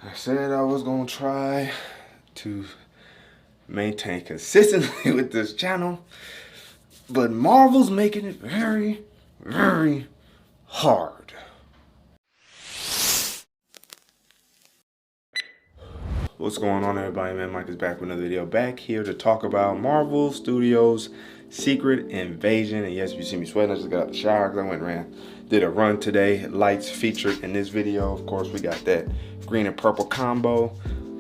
I said I was gonna try to maintain consistency with this channel, but Marvel's making it very, very hard. What's going on, everybody? Man, Mike is back with another video. Back here to talk about Marvel Studios' Secret Invasion. And yes, if you see me sweating, I just got out the shower because I went and did a run today. Lights featured in this video. Of course, we got that green and purple combo.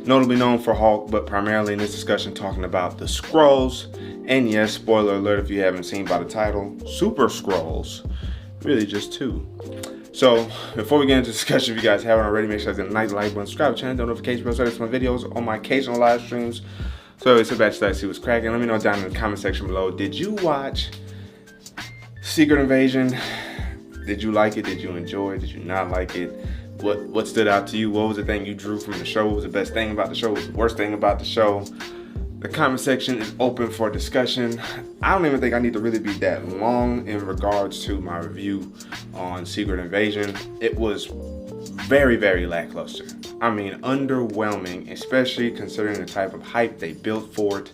Notably known for Hulk, but primarily in this discussion talking about the Skrulls. And yes, spoiler alert if you haven't seen by the title, Super Skrulls. Really just two. So, before we get into discussion, if you guys haven't already, make sure to hit the nice like button, subscribe to the channel, turn notification bell, so my videos on my occasional live streams. So, it's about to see what's cracking. Let me know down in the comment section below. Did you watch Secret Invasion? Did you like it? Did you enjoy it? Did you not like it? What stood out to you? What was the thing you drew from the show? What was the best thing about the show? What was the worst thing about the show? The comment section is open for discussion. I don't even think I need to really be that long in regards to my review on Secret Invasion. It was very, very lackluster. I mean, underwhelming, especially considering the type of hype they built for it.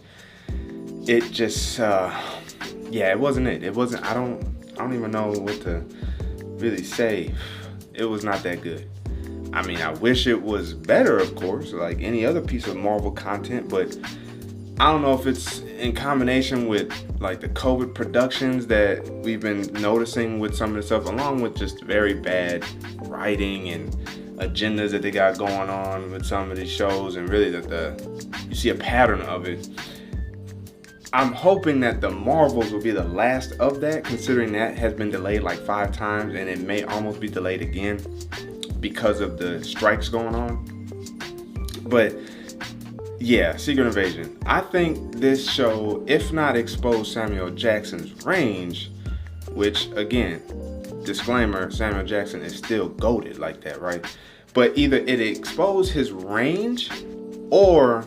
It just, yeah, it wasn't it. It wasn't, I don't even know what to really say. It was not that good. I mean, I wish it was better, of course, like any other piece of Marvel content, but I don't know if it's in combination with like the COVID productions that we've been noticing with some of the stuff, along with just very bad writing and agendas that they got going on with some of these shows, and really that you see a pattern of it. I'm hoping that the Marvels will be the last of that, considering that has been delayed like 5 times, and it may almost be delayed again because of the strikes going on. But yeah, Secret Invasion. I think this show, if not expose Samuel Jackson's range, which again, disclaimer, Samuel Jackson is still goated like that, right? But either it exposed his range, or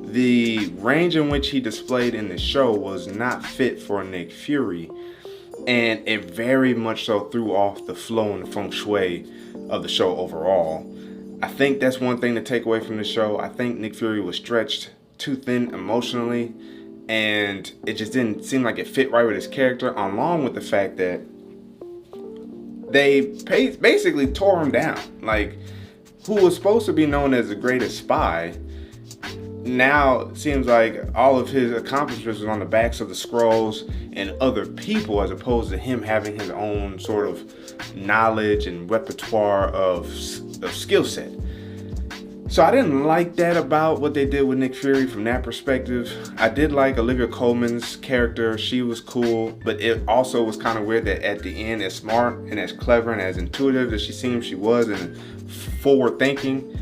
the range in which he displayed in the show was not fit for Nick Fury, and it very much so threw off the flow and the feng shui of the show overall. I think that's one thing to take away from the show. I think Nick Fury was stretched too thin emotionally, and it just didn't seem like it fit right with his character, along with the fact that they basically tore him down. Like, who was supposed to be known as the greatest spy, now it seems like all of his accomplishments was on the backs of the Skrulls and other people, as opposed to him having his own sort of knowledge and repertoire of skill set. So I didn't like that about what they did with Nick Fury from that perspective. I did like Olivia Colman's character. She was cool, but it also was kind of weird that at the end, as smart and as clever and as intuitive as she seemed she was and forward thinking,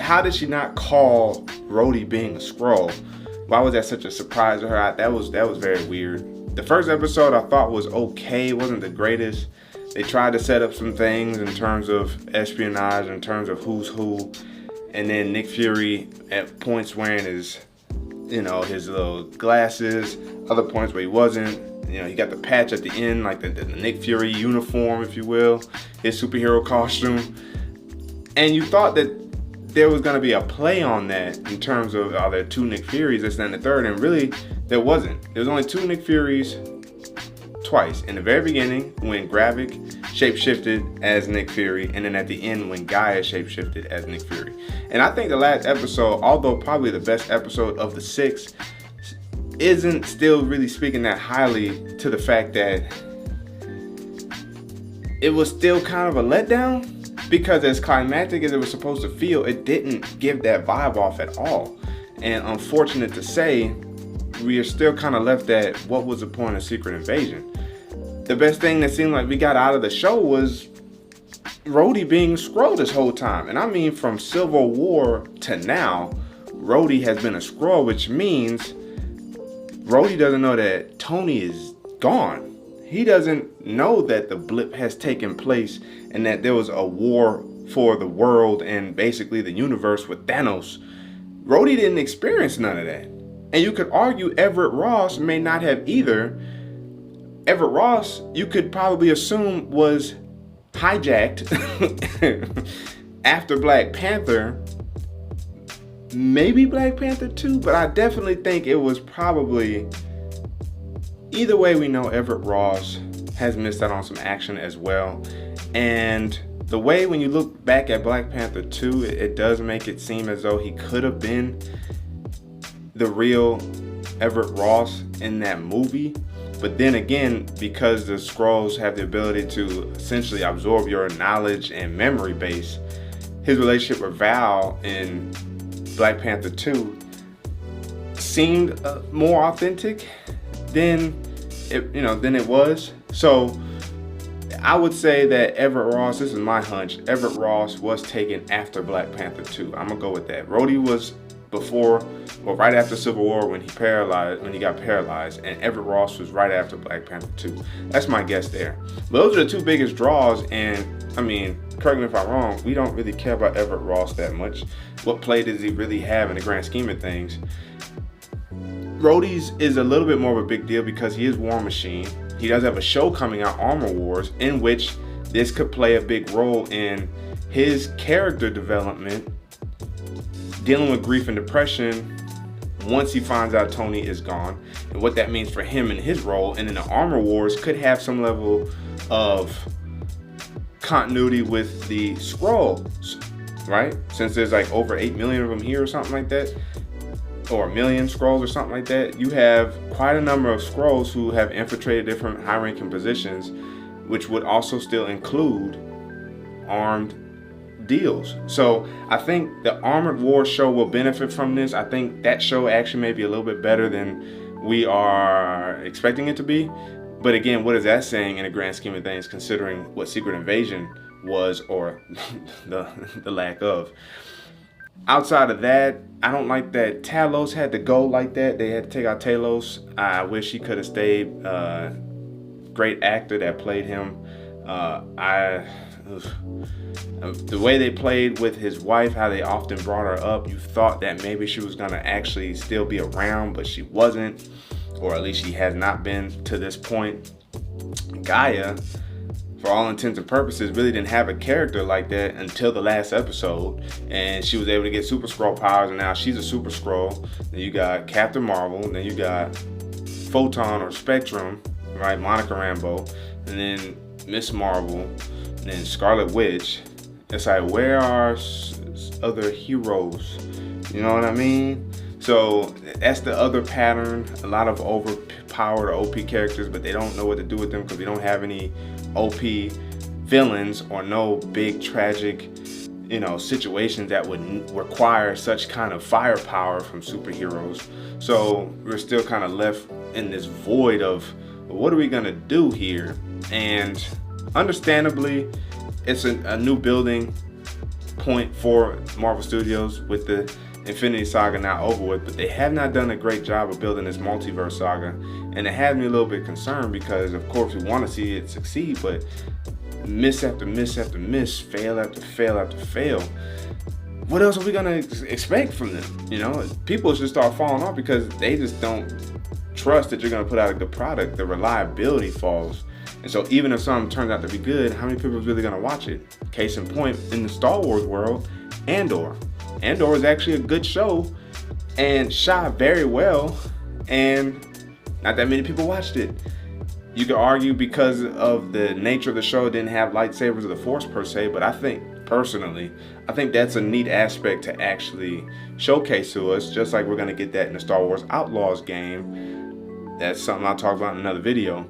how did she not call Rhodey being a Skrull? Why was that such a surprise to her? That was very weird. The first episode I thought was okay. It wasn't the greatest. They tried to set up some things in terms of espionage, in terms of who's who. And then Nick Fury at points wearing his, his little glasses. Other points where he wasn't. He got the patch at the end, like the Nick Fury uniform, if you will. His superhero costume. And you thought that there was going to be a play on that in terms of, are there 2 Nick Furies, this and the third, and really there wasn't. There was only 2 Nick Furies twice. In the very beginning, when Gravik shapeshifted as Nick Fury, and then at the end when Gaia shapeshifted as Nick Fury. And I think the last episode, although probably the best episode of the 6, isn't still really speaking that highly to the fact that it was still kind of a letdown. Because as climactic as it was supposed to feel, it didn't give that vibe off at all. And unfortunate to say, we are still kind of left at what was the point of Secret Invasion. The best thing that seemed like we got out of the show was Rhodey being Skrull this whole time. And I mean, from Civil War to now, Rhodey has been a Skrull, which means Rhodey doesn't know that Tony is gone. He doesn't know that the blip has taken place and that there was a war for the world and basically the universe with Thanos. Rhodey didn't experience none of that. And you could argue Everett Ross may not have either. Everett Ross, you could probably assume, was hijacked after Black Panther, maybe Black Panther 2, but I definitely think it was probably, either way, we know Everett Ross has missed out on some action as well. And the way when you look back at Black Panther 2, it does make it seem as though he could have been the real Everett Ross in that movie. But then again, because the Skrulls have the ability to essentially absorb your knowledge and memory base, his relationship with Val in Black Panther 2 seemed more authentic than it was. So I would say that Everett Ross, this is my hunch, Everett Ross was taken after Black Panther 2. I'm gonna go with that. Rhodey was right after Civil War when he got paralyzed, and Everett Ross was right after Black Panther 2. That's my guess there. But those are the two biggest draws, and I mean, correct me if I'm wrong, we don't really care about Everett Ross that much. What play does he really have in the grand scheme of things? Rhodey's is a little bit more of a big deal because he is War Machine. He does have a show coming out, Armor Wars, in which this could play a big role in his character development, dealing with grief and depression once he finds out Tony is gone, and what that means for him and his role. And then the Armor Wars could have some level of continuity with the Skrulls, right? Since there's like over 8 million of them here or something like that, or 1 million Skrulls or something like that, you have quite a number of Skrulls who have infiltrated different high-ranking positions, which would also still include armed deals. So I think the Armored War show will benefit from this. I think that show actually may be a little bit better than we are expecting it to be. But again, what is that saying in the grand scheme of things, considering what Secret Invasion was, or the lack of? Outside of that, I don't like that Talos had to go like that. They had to take out Talos. I wish he could have stayed. Great actor that played him. The way they played with his wife, how they often brought her up, you thought that maybe she was gonna actually still be around, but she wasn't, or at least she has not been to this point. Gaia, for all intents and purposes, really didn't have a character like that until the last episode, and she was able to get Super Skrull powers, and now she's a Super Skrull. Then you got Captain Marvel, and then you got Photon or Spectrum, right? Monica Rambeau, and then Miss Marvel, and then Scarlet Witch. It's like, where are other heroes? You know what I mean? So that's the other pattern. A lot of overpowered or OP characters, but they don't know what to do with them because we don't have any OP villains or no big tragic, situations that would require such kind of firepower from superheroes. So we're still kind of left in this void of, what are we gonna do here? And understandably, it's a new building point for Marvel Studios with the Infinity Saga now over with, but they have not done a great job of building this multiverse saga, and it has me a little bit concerned because, of course, we want to see it succeed, but miss after miss after miss, fail after fail after fail. What else are we gonna expect from them? People should start falling off because they just don't trust that you're gonna put out a good product. The reliability falls. And so even if something turns out to be good, how many people is really gonna watch it? Case in point, in the Star Wars world, Andor. Andor is actually a good show and shot very well, and not that many people watched it. You could argue because of the nature of the show, it didn't have lightsabers of the Force per se, but I think that's a neat aspect to actually showcase to us, just like we're gonna get that in the Star Wars Outlaws game. That's something I'll talk about in another video.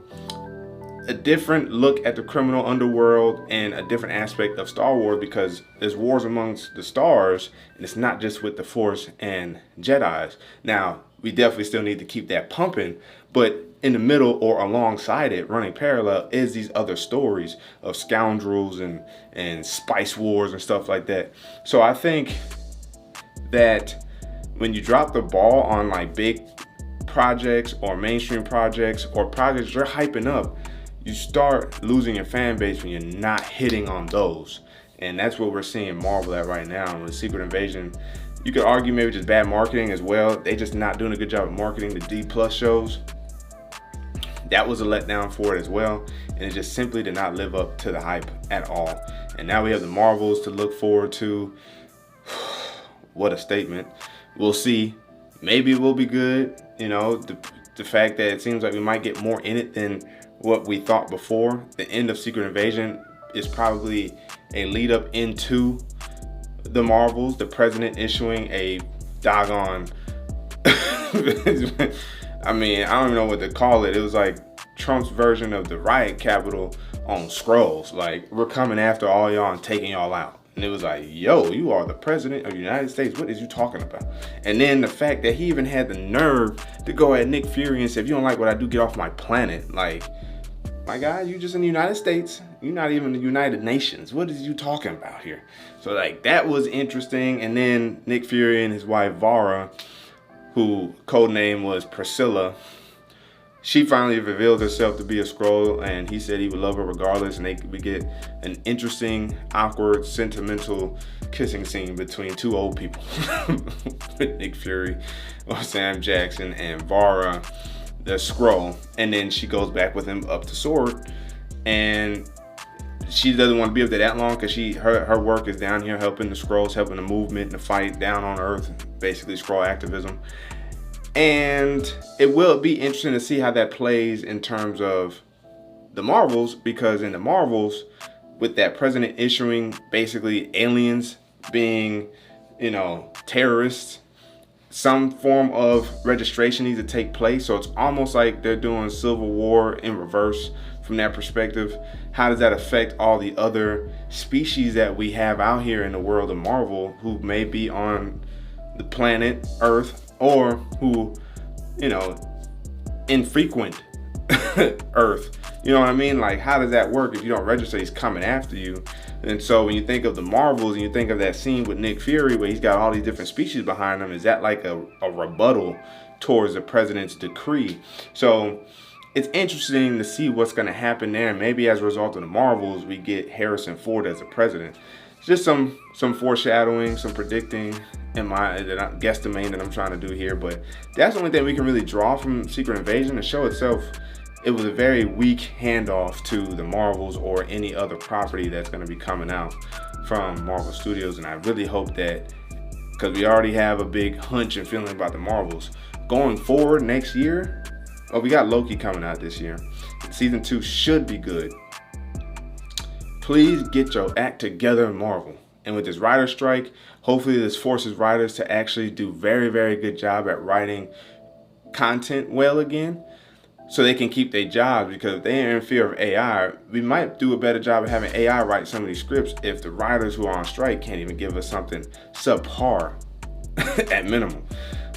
A different look at the criminal underworld and a different aspect of Star Wars, because there's wars amongst the stars, and it's not just with the Force and Jedis. Now, we definitely still need to keep that pumping, but in the middle or alongside it, running parallel, is these other stories of scoundrels and spice wars and stuff like that. So I think that when you drop the ball on like big projects or mainstream projects or projects you're hyping up, you start losing your fan base when you're not hitting on those. And that's what we're seeing Marvel at right now with Secret Invasion. You could argue maybe just bad marketing as well. They just not doing a good job of marketing the D+ shows. That was a letdown for it as well. And it just simply did not live up to the hype at all. And now we have the Marvels to look forward to. What a statement. We'll see. Maybe it will be good. You know, the fact that it seems like we might get more in it than what we thought before. The end of Secret Invasion is probably a lead up into the Marvels, the president issuing a doggone I mean, I don't even know what to call it. It was like Trump's version of the riot capital on Skrulls. Like, we're coming after all y'all and taking y'all out. And it was like, yo, you are the president of the United States. What is you talking about? And then the fact that he even had the nerve to go at Nick Fury and say, if you don't like what I do, get off my planet. Like, my guy, you just in the United States. You're not even the United Nations. What is you talking about here? So, like, that was interesting. And then Nick Fury and his wife, Vara, who codename was Priscilla, she finally revealed herself to be a Skrull, and he said he would love her regardless, and they could get an interesting, awkward, sentimental kissing scene between two old people with Nick Fury or Sam Jackson and Vara, the Skrull. And then she goes back with him up to Sword, and she doesn't want to be up there that long because her work is down here helping the Skrulls, helping the movement and the fight down on Earth, basically Skrull activism. And it will be interesting to see how that plays in terms of the Marvels, because in the Marvels, with that president issuing basically aliens being, you know, terrorists, some form of registration needs to take place. So it's almost like they're doing Civil War in reverse from that perspective. How does that affect all the other species that we have out here in the world of Marvel who may be on the planet Earth, or who, you know, infrequent Earth? You know what I mean? Like, how does that work if you don't register? He's coming after you. And so when you think of the Marvels and you think of that scene with Nick Fury where he's got all these different species behind him, is that like a rebuttal towards the president's decree? So it's interesting to see what's going to happen there. Maybe as a result of the Marvels, we get Harrison Ford as the president. It's just some foreshadowing, some predicting in my guesstimate that I'm trying to do here. But that's the only thing we can really draw from Secret Invasion. The show itself, it was a very weak handoff to the Marvels or any other property that's going to be coming out from Marvel Studios. And I really hope that, because we already have a big hunch and feeling about the Marvels, going forward next year, we got Loki coming out this year. Season 2 should be good. Please get your act together, Marvel. And with this writer strike, hopefully this forces writers to actually do very, very good job at writing content well again, so they can keep their jobs. Because if they're in fear of AI, we might do a better job of having AI write some of these scripts if the writers who are on strike can't even give us something subpar at minimum.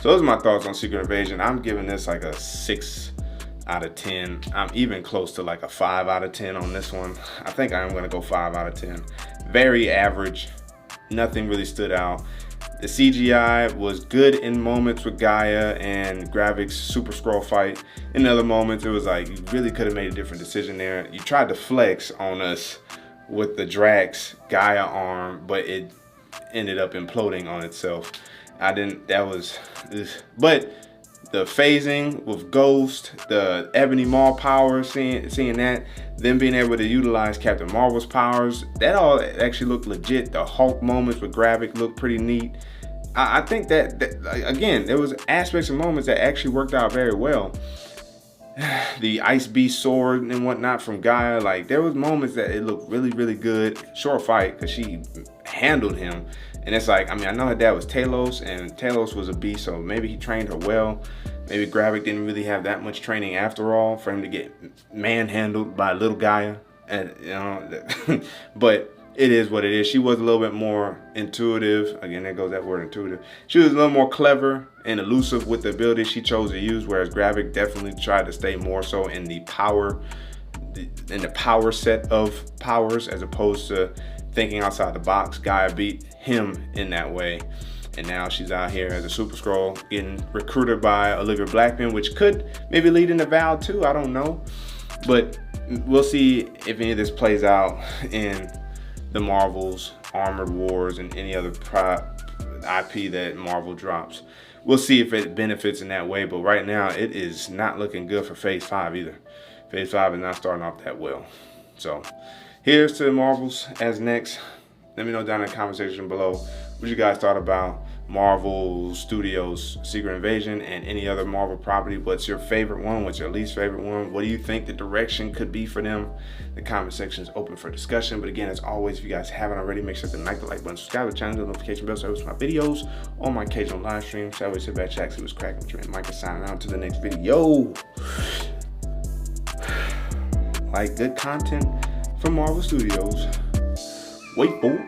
So those are my thoughts on Secret Invasion. I'm giving this like a 6 out of 10. I'm even close to like a 5 out of 10 on this one. I think I am going to go 5 out of 10. Very average. Nothing really stood out. The CGI was good in moments with Gaia and Gravik's Super Skrull fight. In other moments, it was like you really could have made a different decision there. You tried to flex on us with the Drax Gaia arm, but it ended up imploding on itself. But the phasing with Ghost, the Ebony Maw power, seeing that, them being able to utilize Captain Marvel's powers, that all actually looked legit. The Hulk moments with Gravik looked pretty neat. I think that again, there was aspects and moments that actually worked out very well. The Ice Beast sword and whatnot from Gaia, like there was moments that it looked really, really good. Short fight, because she handled him. And it's like, I mean, I know her dad was Talos, and Talos was a beast, so maybe he trained her well. Maybe Gravik didn't really have that much training after all for him to get manhandled by little Gaia. And you know, but it is what it is. She was a little bit more intuitive. Again, there goes that word, intuitive. She was a little more clever and elusive with the abilities she chose to use, whereas Gravik definitely tried to stay more so in the power set of powers, as opposed to thinking outside the box. Gaia beat him in that way, and now she's out here as a Super Skrull getting recruited by Olivia Blackman, which could maybe lead into Val too. I don't know, but we'll see if any of this plays out in the Marvels, Armored Wars, and any other IP that Marvel drops. We'll see if it benefits in that way, but right now it is not looking good for Phase 5 either. Phase 5 is not starting off that well. So Here's to the Marvels as next. Let me know down in the comment section below what you guys thought about Marvel Studios Secret Invasion and any other Marvel property. What's your favorite one? What's your least favorite one? What do you think the direction could be for them? The comment section is open for discussion. But again, as always, if you guys haven't already, make sure to like the like button, subscribe to the channel, the notification bell so I post my videos on my occasional live stream. So I always sit back, check, see what's cracking with you. And Micah signing out to the next video. Like good content from Marvel Studios. Wait for it.